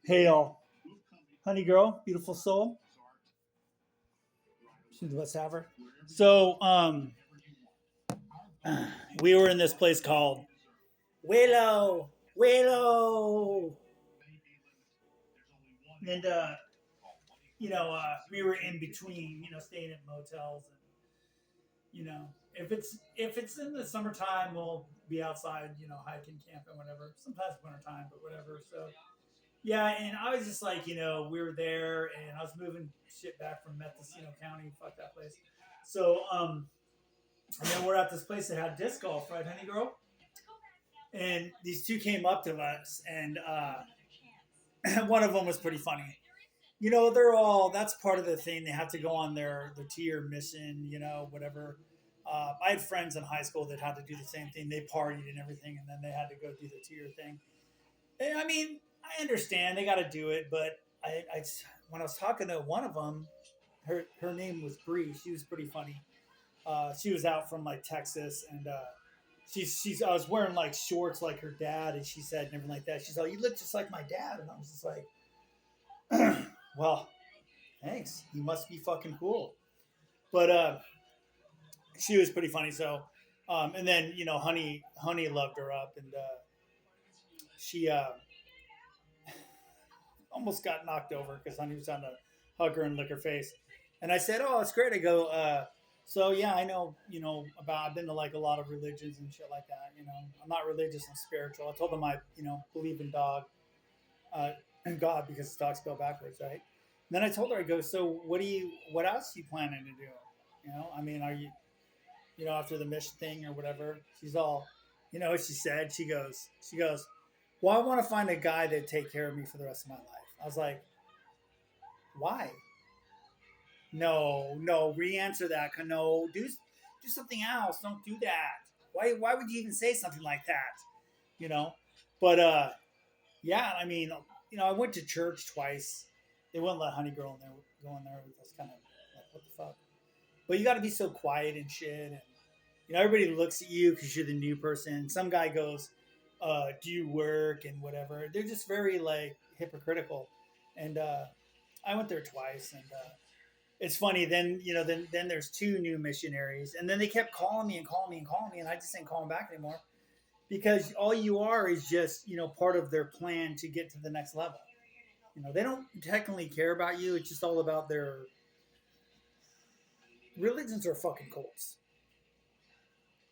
Hail, honey girl, beautiful soul. She's the best ever. So, we were in this place called Willow, and we were in between, staying at motels, and if it's in the summertime, we'll be outside, hiking, camping, whatever. Sometimes wintertime, but whatever. So yeah, and I was just like, we were there, and I was moving shit back from Mendocino County. Fuck that place. So, and then we're at this place that had disc golf, right, honey girl? And these two came up to us, and one of them was pretty funny. They're all, that's part of the thing. They have to go on their tier mission, whatever. I had friends in high school that had to do the same thing. They partied and everything, and then they had to go do the tier thing. And, I mean, I understand they got to do it, but I when I was talking to one of them, her name was Bree. She was pretty funny. She was out from like Texas, and she's I was wearing like shorts like her dad, and she said and everything like that. She's like, "You look just like my dad," and I was just like, "Well, thanks. You must be fucking cool." But she was pretty funny. So, and then Honey loved her up, and she almost got knocked over because Honey was trying to hug her and lick her face. And I said, "Oh, it's great." I go, "So yeah, I know, about I've been to like a lot of religions and shit like that. I'm not religious, I'm spiritual." I told them I, believe in in God because dogs spell backwards, right? And then I told her, I go, "So what else are you planning to do? I mean, are you, after the mission thing or whatever?" She's all, what she said? She goes, "Well, I want to find a guy that take care of me for the rest of my life." I was like, "Why?" No, no, re-answer that. No, do something else. Don't do that. Why would you even say something like that? You know? But yeah, I mean, I went to church twice. They wouldn't let Honey Girl in there go in there. That's kind of like, what the fuck? But you got to be so quiet and shit, and everybody looks at you because you're the new person. Some guy goes, "Do you work?" and whatever. They're just very like hypocritical, and I went there twice, and it's funny. Then then there's two new missionaries, and then they kept calling me and calling me and calling me, and I just didn't call them back anymore because all you are is just part of their plan to get to the next level. They don't technically care about you. It's just all about their religions are fucking cults.